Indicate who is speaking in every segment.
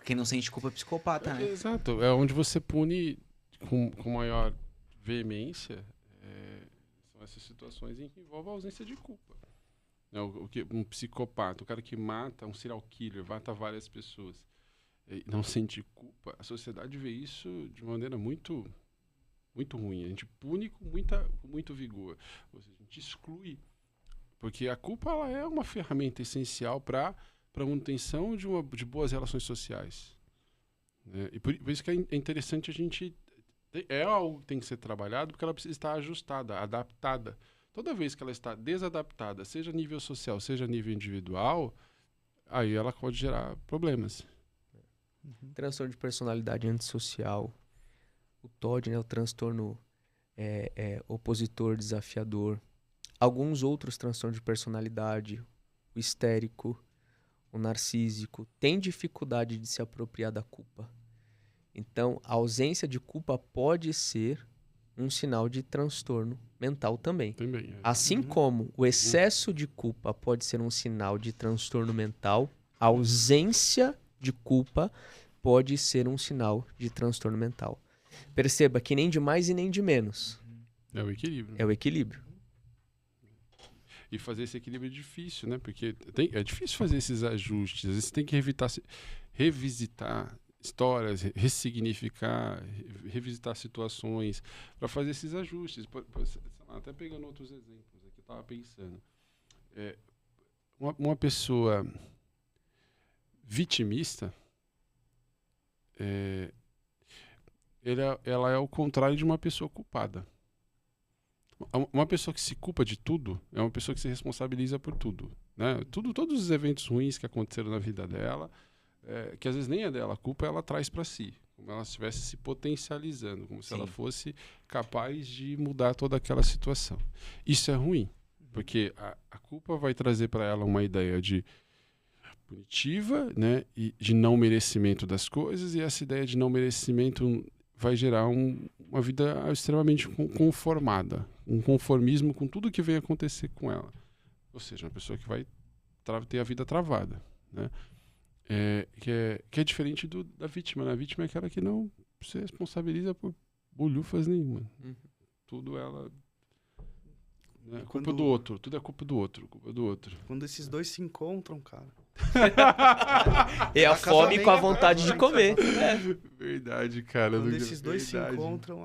Speaker 1: Quem não sente culpa é psicopata, né?
Speaker 2: Exato. É onde você pune com maior veemência. São essas situações em que envolve a ausência de culpa. Um psicopata, o cara que mata, um serial killer, mata várias pessoas, e não sente culpa, a sociedade vê isso de maneira muito, muito ruim. A gente pune com muito vigor. Ou seja, a gente exclui. Porque a culpa ela é uma ferramenta essencial para a manutenção de boas relações sociais. Né? E por isso que é interessante a gente... É algo que tem que ser trabalhado porque ela precisa estar ajustada, adaptada. Toda vez que ela está desadaptada, seja a nível social, seja a nível individual, aí ela pode gerar problemas.
Speaker 3: Transtorno de personalidade antissocial. O TOD, né, o transtorno opositor desafiador. Alguns outros transtornos de personalidade, o histérico, o narcísico, tem dificuldade de se apropriar da culpa. Então, a ausência de culpa pode ser um sinal de transtorno mental também. Assim como o excesso de culpa pode ser um sinal de transtorno mental, a ausência de culpa pode ser um sinal de transtorno mental. Perceba que nem de mais e nem de menos.
Speaker 2: É o equilíbrio.
Speaker 3: É o equilíbrio.
Speaker 2: E fazer esse equilíbrio é difícil, né? Porque é difícil fazer esses ajustes. Às vezes você tem que revisitar histórias, ressignificar, revisitar situações para fazer esses ajustes. Sei lá, até pegando outros exemplos aqui, eu estava pensando. Uma pessoa vitimista, ela é o contrário de uma pessoa culpada. Uma pessoa que se culpa de tudo é uma pessoa que se responsabiliza por tudo, né? Todos os eventos ruins que aconteceram na vida dela, que às vezes nem é dela, a culpa ela traz para si, como ela estivesse se potencializando, como se ela fosse capaz de mudar toda aquela situação. Isso é ruim, porque a culpa vai trazer para ela uma ideia de punitiva, né, e de não merecimento das coisas, e essa ideia de não merecimento vai gerar uma vida extremamente conformada, um conformismo com tudo que vem acontecer com ela. Ou seja, uma pessoa que vai ter a vida travada, né? Que é diferente da vítima, né? A vítima é aquela que não se responsabiliza por bolhufas nenhuma. Tudo ela... Né? Culpa do outro. Tudo é culpa do outro.
Speaker 4: Quando esses dois se encontram, cara...
Speaker 3: É a fome com a vontade de comer.
Speaker 2: Verdade, cara.
Speaker 4: Quando esses dois se encontram,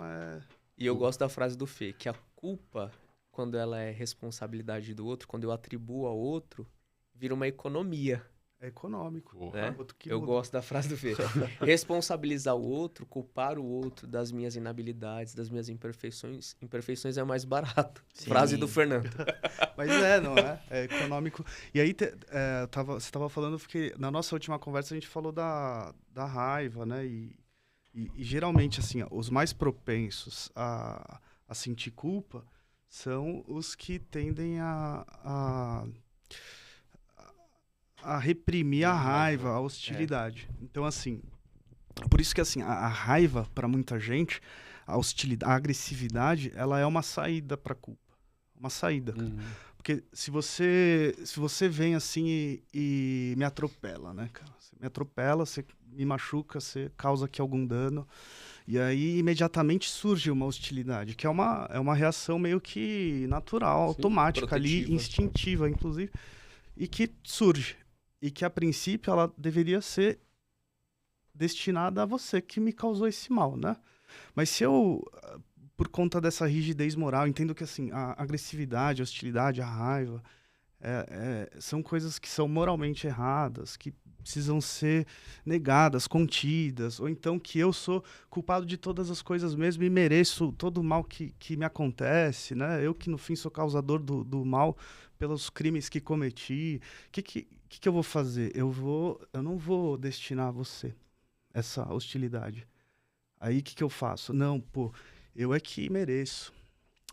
Speaker 3: E eu gosto da frase do Fê, que a culpa, quando ela é responsabilidade do outro, quando eu atribuo ao outro, vira uma economia.
Speaker 4: É econômico.
Speaker 3: Né? Eu gosto da frase do Fê. Responsabilizar o outro, culpar o outro das minhas inabilidades, das minhas imperfeições. Imperfeições é mais barato. Sim. Frase do Fernando.
Speaker 4: Mas não é? É econômico. E aí, você estava falando, porque na nossa última conversa a gente falou da raiva, né? E geralmente, assim, os mais propensos a sentir culpa são os que tendem a reprimir a raiva, a hostilidade. Então, assim, por isso que assim, a raiva, para muita gente, a hostilidade, a agressividade, ela é uma saída para a culpa. Uma saída, cara. Porque se você vem assim e me atropela, né, cara? Você me atropela, você me machuca, você causa aqui algum dano, e aí imediatamente surge uma hostilidade, que é uma reação meio que natural, automática, protetiva, ali, instintiva, inclusive, e que surge. E que, a princípio, ela deveria ser destinada a você que me causou esse mal, né? Mas se eu, por conta dessa rigidez moral, entendo que, assim, a agressividade, a hostilidade, a raiva, são coisas que são moralmente erradas, que precisam ser negadas, contidas, ou então que eu sou culpado de todas as coisas mesmo e mereço todo o mal que me acontece, né? Eu que, no fim, sou causador do mal pelos crimes que cometi. O que eu vou fazer? Eu não vou destinar a você essa hostilidade. Aí o que eu faço? Não, eu é que mereço.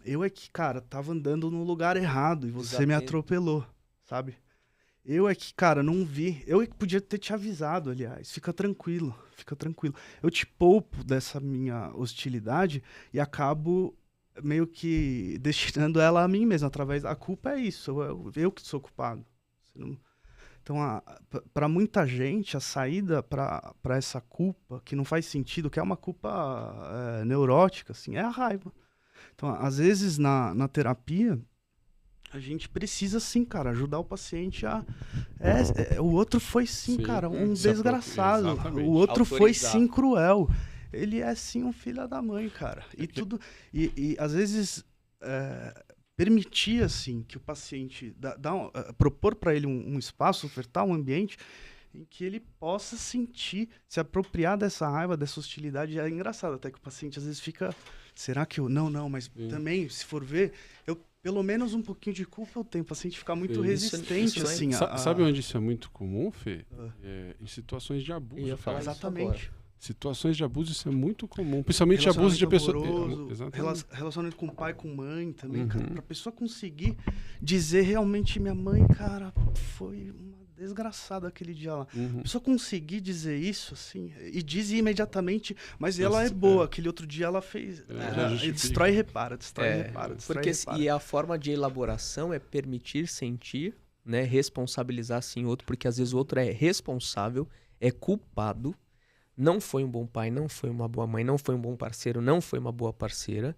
Speaker 4: Eu é que, cara, tava andando no lugar errado e você me atropelou, sabe? Eu é que, cara, não vi. Eu é que podia ter te avisado, aliás. Fica tranquilo. Eu te poupo dessa minha hostilidade e acabo meio que destinando ela a mim mesmo, através da culpa. É isso, eu que sou culpado. Você não... Então, para muita gente, a saída para essa culpa, que não faz sentido, que é uma culpa neurótica, assim, é a raiva. Então, às vezes, na terapia, a gente precisa, sim, cara, ajudar o paciente a... o outro foi, sim, cara, um desgraçado.
Speaker 2: Exatamente.
Speaker 4: O outro foi,
Speaker 3: Autorizar.
Speaker 4: sim, cruel. Ele é, sim, um filho da mãe, cara. E tudo... E às vezes... permitir, assim, que o paciente propor para ele um espaço, ofertar um ambiente em que ele possa sentir, se apropriar dessa raiva, dessa hostilidade. É engraçado até que o paciente às vezes fica, será que eu... Não, mas também, se for ver, pelo menos um pouquinho de culpa eu tenho. O paciente fica muito resistente, assim.
Speaker 2: Sabe onde isso é muito comum, Fê? Em situações de abuso.
Speaker 3: Eu ia falar isso
Speaker 4: Exatamente.
Speaker 2: Situações de abuso, isso é muito comum. Principalmente abuso de pessoa.
Speaker 4: Relacionamento com pai, com mãe também, cara. Pra pessoa conseguir dizer realmente, minha mãe, cara, foi uma desgraçada aquele dia lá. A pessoa conseguir dizer isso, assim, e diz imediatamente, mas ela é boa. Aquele outro dia ela fez. Destrói e repara,
Speaker 3: Porque e a forma de elaboração é permitir sentir, né? Responsabilizar sim o outro, porque às vezes o outro é responsável, é culpado. Não foi um bom pai, não foi uma boa mãe, não foi um bom parceiro, não foi uma boa parceira.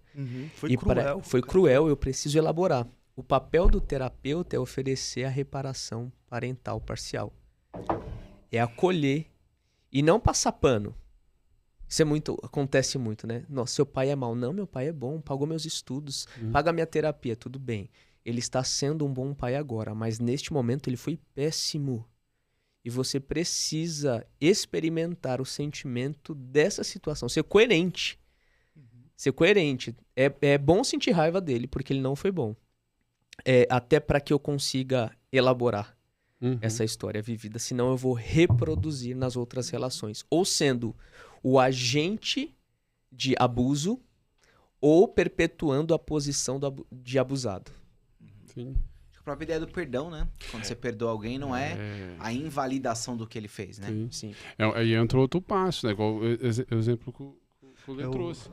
Speaker 4: Foi cruel.
Speaker 3: Foi cruel, eu preciso elaborar. O papel do terapeuta é oferecer a reparação parental parcial. É acolher e não passar pano. Isso acontece muito, né? Nossa, seu pai é mau. Não, meu pai é bom, pagou meus estudos, paga minha terapia, tudo bem. Ele está sendo um bom pai agora, mas neste momento ele foi péssimo. E você precisa experimentar o sentimento dessa situação. Ser coerente. Ser coerente. É bom sentir raiva dele, porque ele não foi bom. Até para que eu consiga elaborar essa história vivida. Senão eu vou reproduzir nas outras relações. Ou sendo o agente de abuso, ou perpetuando a posição de abusado.
Speaker 2: Sim.
Speaker 1: A própria ideia do perdão, né? Quando você perdoa alguém, não é a invalidação do que ele fez, né?
Speaker 2: Sim. Aí entra outro passo, né? Igual o exemplo que o Lê trouxe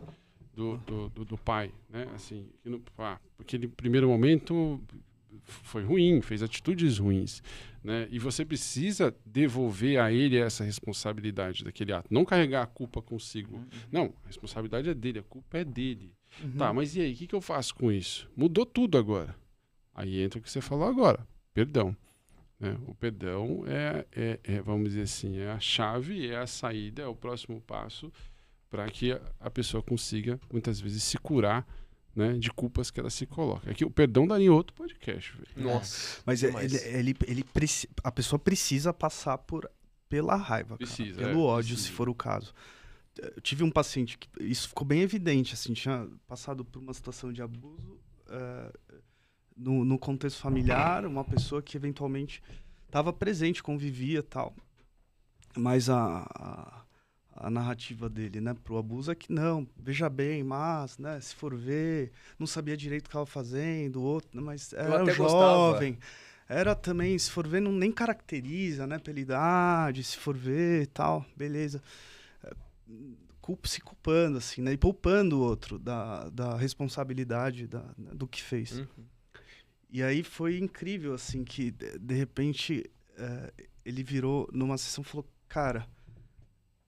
Speaker 2: do pai, né? Assim, porque no primeiro momento foi ruim, fez atitudes ruins, né? E você precisa devolver a ele essa responsabilidade daquele ato, não carregar a culpa consigo. Não, a responsabilidade é dele, a culpa é dele. Tá, mas e aí, o que eu faço com isso? Mudou tudo agora. Aí entra o que você falou agora, perdão. Né? O perdão vamos dizer assim, é a chave, é a saída, é o próximo passo para que a pessoa consiga, muitas vezes, se curar, né, de culpas que ela se coloca. Aqui, o perdão daria outro podcast. Véio.
Speaker 3: Nossa.
Speaker 4: Mas a pessoa precisa passar pela raiva,
Speaker 2: Precisa,
Speaker 4: pelo ódio,
Speaker 2: precisa.
Speaker 4: se for o caso. Eu tive um paciente que isso ficou bem evidente, assim, tinha passado por uma situação de abuso no contexto familiar, uma pessoa que eventualmente estava presente, convivia e tal. Mas a narrativa dele, né, pro abuso é que não, veja bem, mas, né, se for ver, não sabia direito o que estava fazendo, outro, mas era
Speaker 3: até
Speaker 4: jovem.
Speaker 3: gostava.
Speaker 4: Era também, se for ver, não nem caracteriza, né, pela idade, se for ver e tal, beleza. Se culpando, assim, né, e poupando o outro da responsabilidade do que fez. E aí foi incrível, assim, que de repente ele virou numa sessão e falou, cara,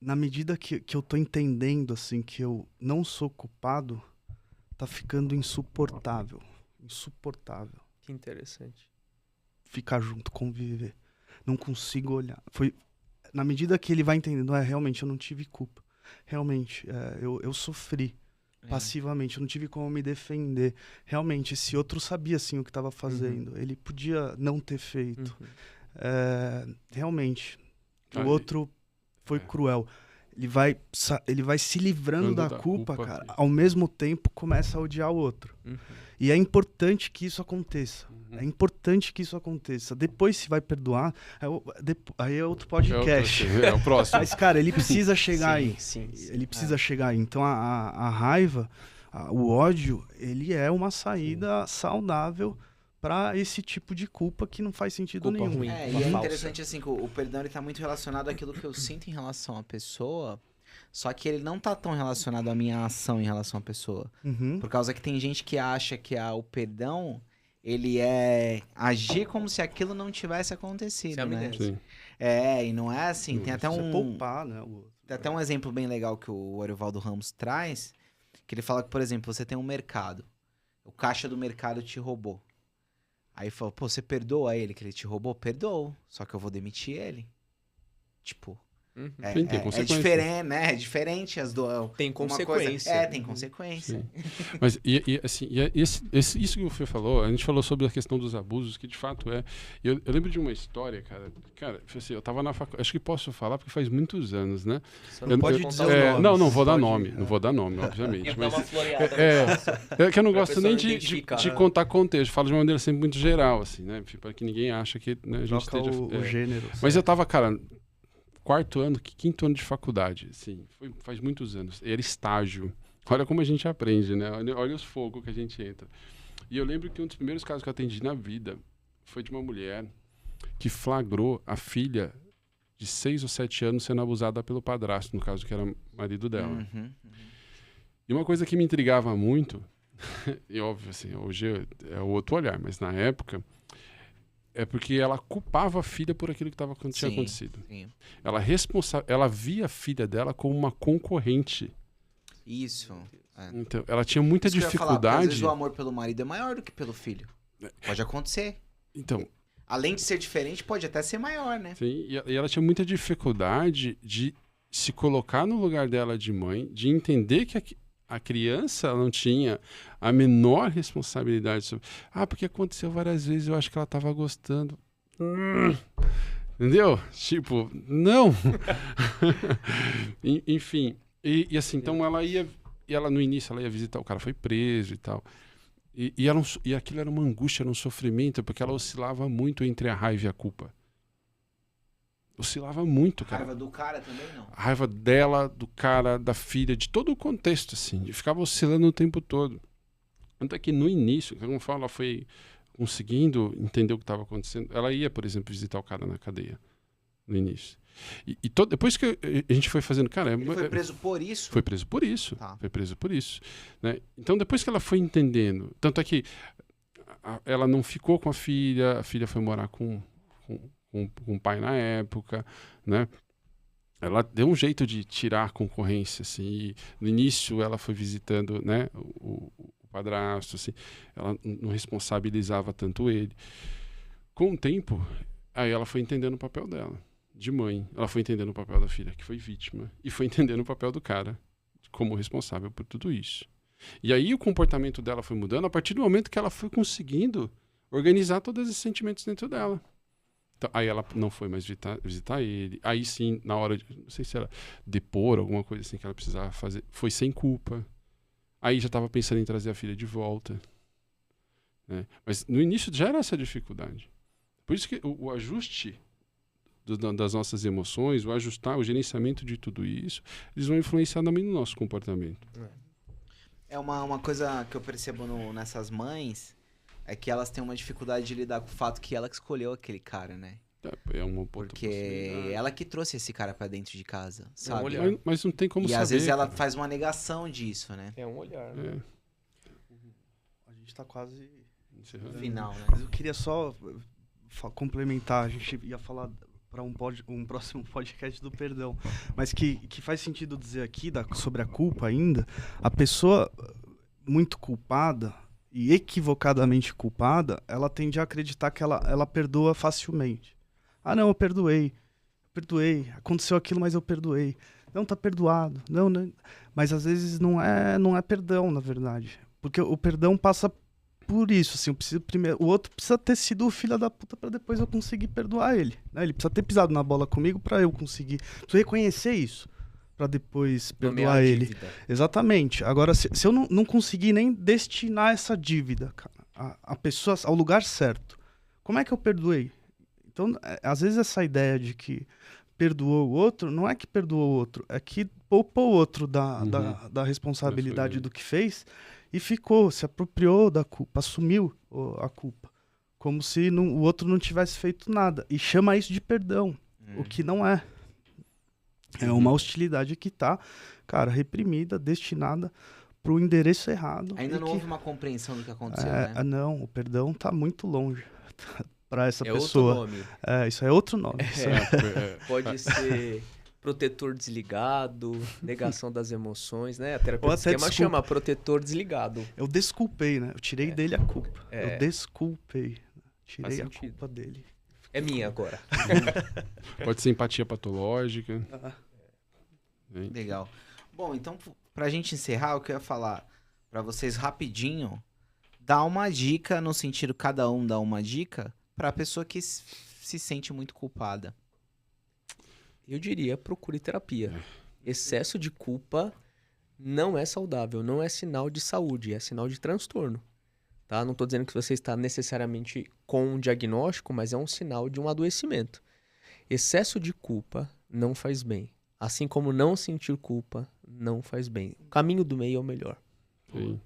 Speaker 4: na medida que eu tô entendendo, assim, que eu não sou culpado, tá ficando insuportável. Insuportável.
Speaker 3: Que interessante.
Speaker 4: Ficar junto, conviver. Não consigo olhar. Foi na medida que ele vai entendendo, realmente, eu não tive culpa. Realmente, eu sofri. Passivamente, eu não tive como me defender. Realmente, esse outro sabia sim o que estava fazendo. Ele podia não ter feito. Realmente, o outro foi cruel. Ele vai se livrando da culpa, cara. Ao mesmo tempo, começa a odiar o outro. E é importante que isso aconteça. É importante que isso aconteça. Depois, se vai perdoar, aí é outro podcast.
Speaker 2: É o próximo.
Speaker 4: Mas, cara, ele precisa chegar aí.
Speaker 3: Sim.
Speaker 4: Ele precisa chegar aí. Então, a raiva, o ódio, ele é uma saída saudável para esse tipo de culpa que não faz sentido nenhum.
Speaker 3: Ruim.
Speaker 1: E é interessante assim que o perdão ele tá muito relacionado àquilo que eu sinto em relação à pessoa, só que ele não tá tão relacionado à minha ação em relação à pessoa. Por causa que tem gente que acha que o perdão ele é agir como se aquilo não tivesse acontecido,
Speaker 3: Sem
Speaker 1: né?
Speaker 3: amnésia.
Speaker 2: Sim.
Speaker 1: E não é assim. Tem até
Speaker 4: Você poupar, né?
Speaker 1: tem até um exemplo bem legal que o Arivaldo Ramos traz, que ele fala que, por exemplo, você tem um mercado, o caixa do mercado te roubou. Aí fala, pô, você perdoa ele que ele te roubou? Perdoou, só que eu vou demitir ele. Tipo,
Speaker 3: Uhum.
Speaker 2: Sim, tem
Speaker 1: é
Speaker 2: consequência.
Speaker 1: diferente, né? É diferente as duas.
Speaker 3: Tem consequência.
Speaker 1: Tem consequência.
Speaker 2: Sim. Mas assim, isso que o Fê falou, a gente falou sobre a questão dos abusos, que de fato é. Eu lembro de uma história, cara. Cara, assim, eu tava na faculdade. Acho que posso falar porque faz muitos anos, né?
Speaker 3: Só
Speaker 4: Não pode
Speaker 3: contar
Speaker 4: dizer
Speaker 3: os
Speaker 4: o
Speaker 3: nomes.
Speaker 4: nome.
Speaker 2: Não vou dar
Speaker 4: Pode-
Speaker 2: nome. Não vou dar nome, obviamente.
Speaker 3: Tem que
Speaker 2: Mas
Speaker 3: dar uma floreada.
Speaker 2: é que eu não
Speaker 3: Pra
Speaker 2: gosto
Speaker 3: pessoa
Speaker 2: nem
Speaker 3: não
Speaker 2: de
Speaker 3: identificar.
Speaker 2: contar contexto. Falo de uma maneira sempre muito geral, assim, né? Para que ninguém ache que né, a gente
Speaker 4: Troca
Speaker 2: esteja.
Speaker 4: o gênero.
Speaker 2: Mas eu tava, cara, quinto ano de faculdade, assim, faz muitos anos. Era estágio. Olha como a gente aprende, né? Olha os fogos que a gente entra. E eu lembro que um dos primeiros casos que eu atendi na vida foi de uma mulher que flagrou a filha de 6 ou 7 anos sendo abusada pelo padrasto, no caso que era marido dela.
Speaker 1: Uhum.
Speaker 2: E uma coisa que me intrigava muito, e óbvio, assim, hoje é outro olhar, mas na época, é porque ela culpava a filha por aquilo que tinha
Speaker 1: Sim.
Speaker 2: acontecido.
Speaker 1: Sim.
Speaker 2: Ela via a filha dela como uma concorrente.
Speaker 1: Isso.
Speaker 2: Então, ela tinha muita
Speaker 1: Isso que eu ia falar, porque às
Speaker 2: dificuldade.
Speaker 1: vezes o amor pelo marido é maior do que pelo filho. Pode acontecer.
Speaker 2: Então,
Speaker 1: Além de ser diferente, pode até ser maior, né?
Speaker 2: sim, e ela tinha muita dificuldade de se colocar no lugar dela de mãe, de entender que a criança ela não tinha a menor responsabilidade sobre. Porque aconteceu várias vezes, eu acho que ela estava gostando. Entendeu? Tipo, não. Enfim, e assim, então ela no início ela ia visitar, o cara foi preso e tal. E aquilo era uma angústia, era um sofrimento, porque ela oscilava muito entre a raiva e a culpa. Oscilava muito, cara.
Speaker 1: Raiva do cara também não.
Speaker 2: A raiva dela, do cara, da filha, de todo o contexto, assim. E ficava oscilando o tempo todo. Tanto é que no início, como eu falo, ela foi conseguindo entender o que estava acontecendo. Ela ia, por exemplo, visitar o cara na cadeia, no início. Depois que a gente foi fazendo... Cara,
Speaker 1: Ele foi preso por isso?
Speaker 2: foi preso por isso.
Speaker 1: Tá.
Speaker 2: Foi preso por isso. Né? Então, depois que ela foi entendendo... Tanto é que ela não ficou com a filha foi morar com o pai na época, né? Ela deu um jeito de tirar a concorrência, assim. E no início, ela foi visitando, né, o padrasto, assim. Ela não responsabilizava tanto ele. Com o tempo, aí ela foi entendendo o papel dela, de mãe. Ela foi entendendo o papel da filha, que foi vítima. E foi entendendo o papel do cara, como responsável por tudo isso. E aí o comportamento dela foi mudando a partir do momento que ela foi conseguindo organizar todos esses sentimentos dentro dela. Então, aí ela não foi mais visitar ele. Aí sim, na hora de, não sei se era depor, alguma coisa assim que ela precisava fazer, foi sem culpa. Aí já estava pensando em trazer a filha de volta. Né? Mas no início já era essa dificuldade. Por isso que o ajuste das nossas emoções, o gerenciamento de tudo isso, eles vão influenciar também no nosso comportamento.
Speaker 1: É uma coisa que eu percebo nessas mães, é que elas têm uma dificuldade de lidar com o fato que ela que escolheu aquele cara, né?
Speaker 2: É uma outra
Speaker 1: Porque
Speaker 2: possibilidade.
Speaker 1: ela que trouxe esse cara pra dentro de casa,
Speaker 3: É um
Speaker 1: sabe?
Speaker 3: olhar.
Speaker 2: Mas não tem como
Speaker 1: E
Speaker 2: saber.
Speaker 1: às vezes ela
Speaker 2: cara.
Speaker 1: faz uma negação disso, né?
Speaker 3: É um olhar. Né?
Speaker 2: É,
Speaker 4: A gente tá quase...
Speaker 2: encerrando.
Speaker 1: No final, né?
Speaker 4: Mas eu queria só complementar, a gente ia falar para um próximo podcast do perdão, mas que faz sentido dizer aqui sobre a culpa ainda, a pessoa muito culpada e equivocadamente culpada, ela tende a acreditar que ela perdoa facilmente. Não, eu perdoei, aconteceu aquilo, mas eu perdoei. Não, tá perdoado. Não. Mas às vezes não é perdão, na verdade. Porque o perdão passa por isso, assim, o outro precisa ter sido o filho da puta pra depois eu conseguir perdoar ele, né? Ele precisa ter pisado na bola comigo pra eu conseguir, preciso reconhecer isso pra depois perdoar
Speaker 3: Nomear a
Speaker 4: ele.
Speaker 3: dívida.
Speaker 4: Exatamente. Agora, se eu não conseguir nem destinar essa dívida, cara, a pessoa ao lugar certo, como é que eu perdoei? Então, às vezes essa ideia de que perdoou o outro, não é que perdoou o outro, é que poupou o outro da responsabilidade do que fez e se apropriou da culpa, assumiu a culpa, como se o outro não tivesse feito nada, e chama isso de perdão, o que não é. É uma hostilidade que tá, cara, reprimida, destinada pro endereço errado.
Speaker 1: Ainda
Speaker 4: e
Speaker 1: não
Speaker 4: que-
Speaker 1: houve uma compreensão do que aconteceu, né?
Speaker 4: Não, o perdão tá muito longe para essa
Speaker 3: É
Speaker 4: pessoa.
Speaker 3: outro nome.
Speaker 4: Isso é outro nome. Isso
Speaker 3: Pode ser protetor desligado, negação das emoções, né? A terapia
Speaker 4: Ou
Speaker 3: do
Speaker 4: até
Speaker 3: esquema
Speaker 4: desculpa.
Speaker 3: chama protetor desligado.
Speaker 4: Eu desculpei, né? Eu tirei dele a culpa.
Speaker 3: É.
Speaker 4: Eu desculpei. Tirei
Speaker 3: Faz
Speaker 4: a
Speaker 3: sentido.
Speaker 4: culpa dele.
Speaker 3: É minha agora.
Speaker 2: Pode ser empatia patológica. Hein?
Speaker 1: Legal. Bom, então, pra gente encerrar, eu queria falar pra vocês rapidinho, dar uma dica, no sentido cada um dá uma dica, pra pessoa que se sente muito culpada.
Speaker 3: Eu diria, procure terapia. Excesso de culpa não é saudável, não é sinal de saúde, é sinal de transtorno. Tá? Não estou dizendo que você está necessariamente com um diagnóstico, mas é um sinal de um adoecimento. Excesso de culpa não faz bem. Assim como não sentir culpa não faz bem. O caminho do meio é o melhor.
Speaker 2: Sim.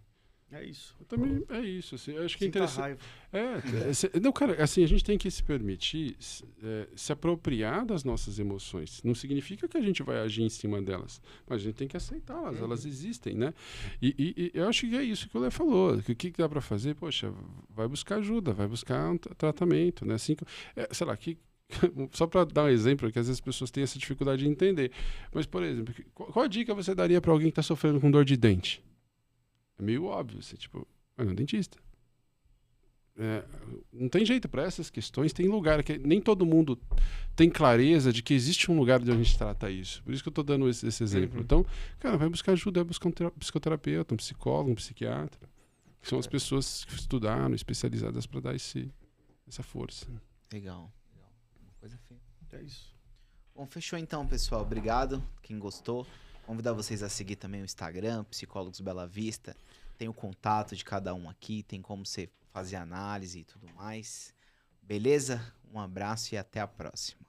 Speaker 4: É isso.
Speaker 2: Eu também é isso. Assim, eu acho que é
Speaker 4: Sinta
Speaker 2: interessante.
Speaker 4: raiva.
Speaker 2: Não, cara, assim, a gente tem que se permitir se apropriar das nossas emoções. Não significa que a gente vai agir em cima delas, mas a gente tem que aceitá-las, elas existem, né? E eu acho que é isso que o Lé falou. Que o que dá para fazer? Poxa, vai buscar ajuda, vai buscar um tratamento, né? Assim, sei lá, só para dar um exemplo, que às vezes as pessoas têm essa dificuldade de entender. Mas, por exemplo, qual a dica você daria para alguém que está sofrendo com dor de dente? É meio óbvio, assim, tipo, vai no dentista. Não tem jeito para essas questões, tem lugar que nem todo mundo tem clareza de que existe um lugar onde a gente trata isso. Por isso que eu estou dando esse exemplo. Então, cara, vai buscar ajuda, vai buscar um psicoterapeuta, um psicólogo, um psiquiatra. Que são as pessoas que estudaram, especializadas para dar essa força.
Speaker 1: Legal. Uma coisa feia.
Speaker 4: É isso.
Speaker 1: Bom, fechou então, pessoal. Obrigado. Quem gostou. Convidar vocês a seguir também o Instagram, Psicólogos Bela Vista. Tem o contato de cada um aqui, tem como você fazer análise e tudo mais. Beleza? Um abraço e até a próxima.